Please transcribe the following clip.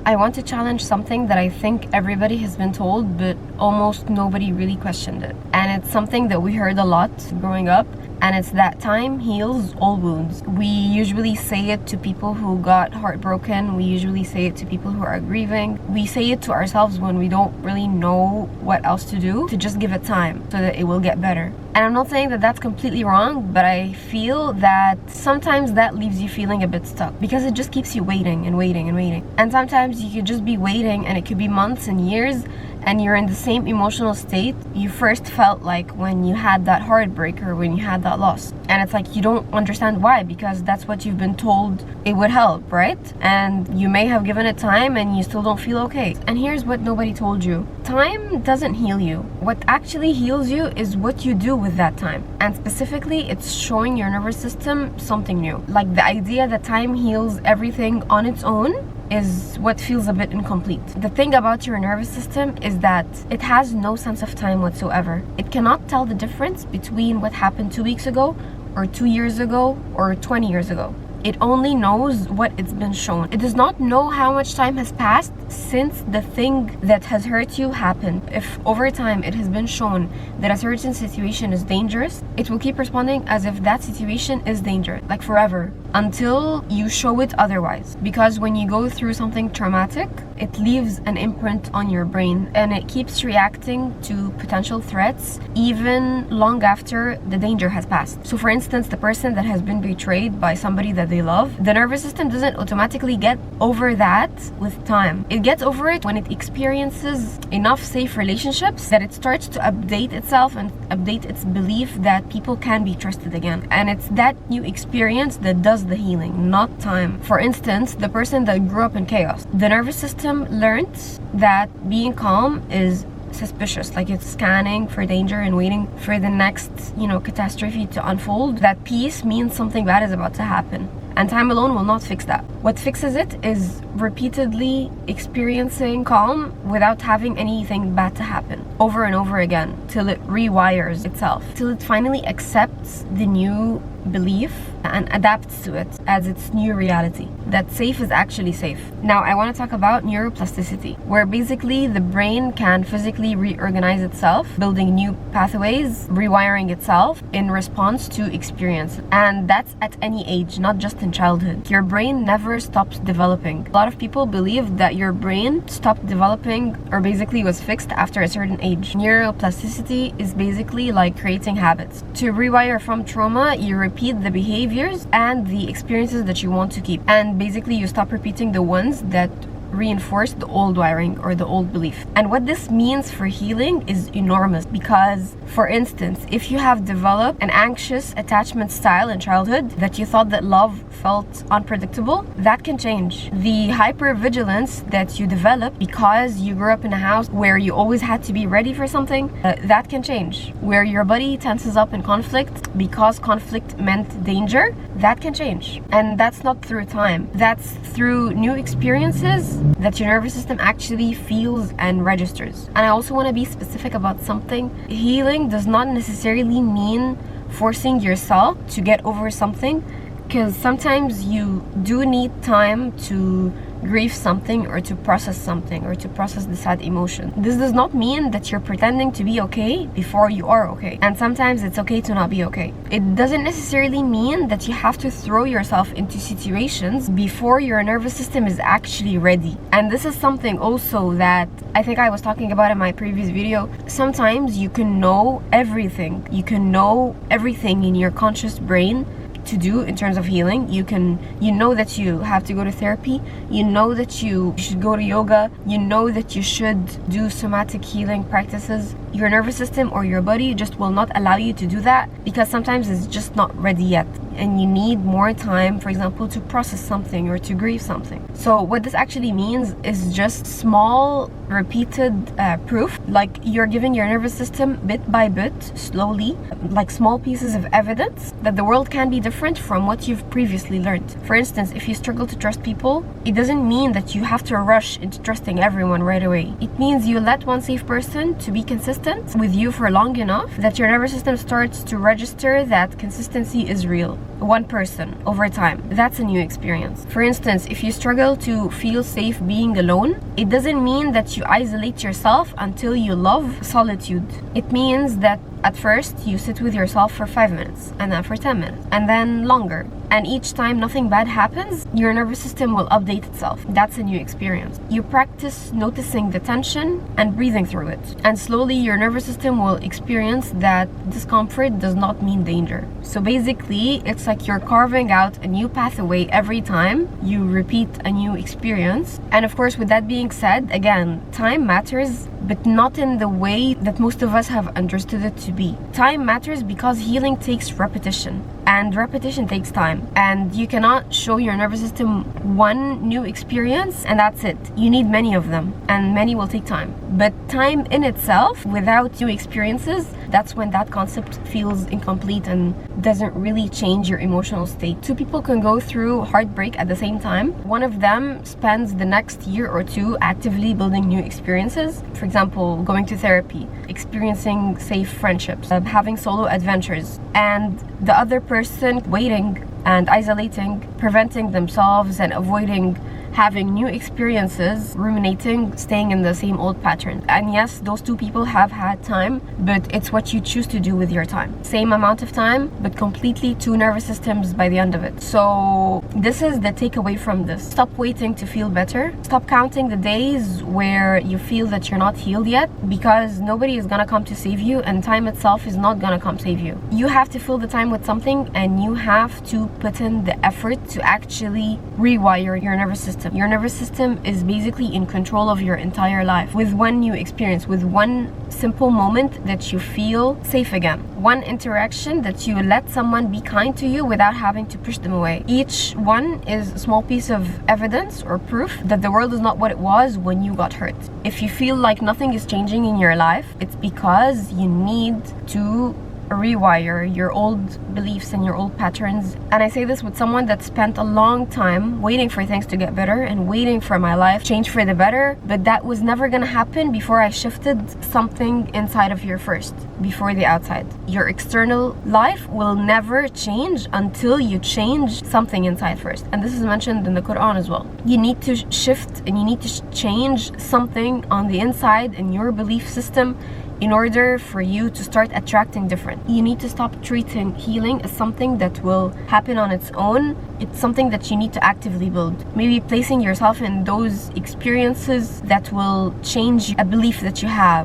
I want to challenge something that I think everybody has been told, but almost nobody really questioned it. And it's something that we heard a lot growing up, and it's that time heals all wounds. We usually say it to people who got heartbroken. We usually say it to people who are grieving. We say it to ourselves when we don't really know what else to do, to just give it time so that it will get better. And I'm not saying that that's completely wrong, but I feel that sometimes that leaves you feeling a bit stuck because it just keeps you waiting and waiting and waiting. And sometimes you could just be waiting, and it could be months and years, and you're in the same emotional state you first felt like when you had that heartbreak or when you had that loss. And it's like you don't understand why, because that's what you've been told it would help, right? And you may have given it time and you still don't feel okay. And here's what nobody told you. Time doesn't heal you. What actually heals you is what you do with that time. And specifically, it's showing your nervous system something new. Like the idea that time heals everything on its own is what feels a bit incomplete. The thing about your nervous system is that it has no sense of time whatsoever. It cannot tell the difference between what happened 2 weeks ago or 2 years ago or 20 years ago. It only knows what it's been shown. It does not know how much time has passed since the thing that has hurt you happened. If over time it has been shown that a certain situation is dangerous, it will keep responding as if that situation is dangerous, like forever, until you show it otherwise. Because when you go through something traumatic, it leaves an imprint on your brain, and it keeps reacting to potential threats even long after the danger has passed. So for instance, the person that has been betrayed by somebody that they love, the nervous system doesn't automatically get over that with time. It gets over it when it experiences enough safe relationships that it starts to update itself and update its belief that people can be trusted again. And it's that new experience that does the healing, not time. For instance, the person that grew up in chaos, the nervous system learned that being calm is suspicious, like it's scanning for danger and waiting for the next, catastrophe to unfold. That peace means something bad is about to happen. And time alone will not fix that. What fixes it is repeatedly experiencing calm without having anything bad to happen over and over again till it rewires itself, till it finally accepts the new belief and adapts to it as its new reality. That safe is actually safe. Now I want to talk about neuroplasticity, where basically the brain can physically reorganize itself, building new pathways, rewiring itself in response to experience. And that's at any age, not just in childhood. Your brain never stops developing. A lot of people believe that your brain stopped developing or basically was fixed after a certain age. Neuroplasticity is basically like creating habits. To rewire from trauma, you repeat the behaviors and the experiences that you want to keep. And basically you stop repeating the ones that reinforce the old wiring or the old belief. And what this means for healing is enormous, because for instance, if you have developed an anxious attachment style in childhood that you thought that love felt unpredictable, that can change. The hypervigilance that you develop because you grew up in a house where you always had to be ready for something, that can change. Where your body tenses up in conflict because conflict meant danger, that can change. And that's not through time. That's through new experiences that your nervous system actually feels and registers. And I also want to be specific about something. Healing does not necessarily mean forcing yourself to get over something, because sometimes you do need time to grieve something or to process something or to process the sad emotion. This does not mean that you're pretending to be okay before you are okay. And sometimes it's okay to not be okay. It doesn't necessarily mean that you have to throw yourself into situations before your nervous system is actually ready. And this is something also that I think I was talking about in my previous video. Sometimes you can know everything. You can know everything in your conscious brain to do in terms of healing. You know that you have to go to therapy, you know that you should go to yoga, you know that you should do somatic healing practices. Your nervous system or your body just will not allow you to do that because sometimes it's just not ready yet, and you need more time, for example, to process something or to grieve something. So what this actually means is just small repeated proof, like you're giving your nervous system bit by bit, slowly, like small pieces of evidence that the world can be different from what you've previously learned. For instance, if you struggle to trust people, it doesn't mean that you have to rush into trusting everyone right away. It means you let one safe person to be consistent with you for long enough that your nervous system starts to register that consistency is real. one person over time, that's a new experience. For instance, if you struggle to feel safe being alone, it doesn't mean that you isolate yourself until you love solitude. It means that at first you sit with yourself for 5 minutes, and then for 10 minutes, and then longer. And each time nothing bad happens, your nervous system will update itself. That's a new experience. You practice noticing the tension and breathing through it. And slowly your nervous system will experience that discomfort does not mean danger. So basically, it's like you're carving out a new pathway every time you repeat a new experience. And of course, with that being said, again, time matters, but not in the way that most of us have understood it to be. Time matters because healing takes repetition, and repetition takes time. And you cannot show your nervous system one new experience and that's it. You need many of them, and many will take time. But time in itself, without new experiences, that's when that concept feels incomplete and doesn't really change your emotional state. Two people can go through heartbreak at the same time. One of them spends the next year or two actively building new experiences. For example, going to therapy, experiencing safe friendships, having solo adventures. And the other person waiting and isolating, preventing themselves and avoiding having new experiences, ruminating, staying in the same old pattern. And yes, those two people have had time, but it's what you choose to do with your time. Same amount of time, but completely two nervous systems by the end of it. So this is the takeaway from this. Stop waiting to feel better. Stop counting the days where you feel that you're not healed yet, because nobody is gonna come to save you, and time itself is not gonna come save you. You have to fill the time with something, and you have to put in the effort to actually rewire your nervous system. Your nervous system is basically in control of your entire life. With one new experience, with one simple moment that you feel safe again, one interaction that you let someone be kind to you without having to push them away. Each one is a small piece of evidence or proof that the world is not what it was when you got hurt. If you feel like nothing is changing in your life, it's because you need to rewire your old beliefs and your old patterns. And I say this with someone that spent a long time waiting for things to get better and waiting for my life change for the better, but that was never gonna happen before I shifted something inside of here first, before the outside. Your external life will never change until you change something inside first, and this is mentioned in the Quran as well. You need to shift and you need to change something on the inside in your belief system in order for you to start attracting different. You need to stop treating healing as something that will happen on its own. It's something that you need to actively build. Maybe placing yourself in those experiences that will change a belief that you have.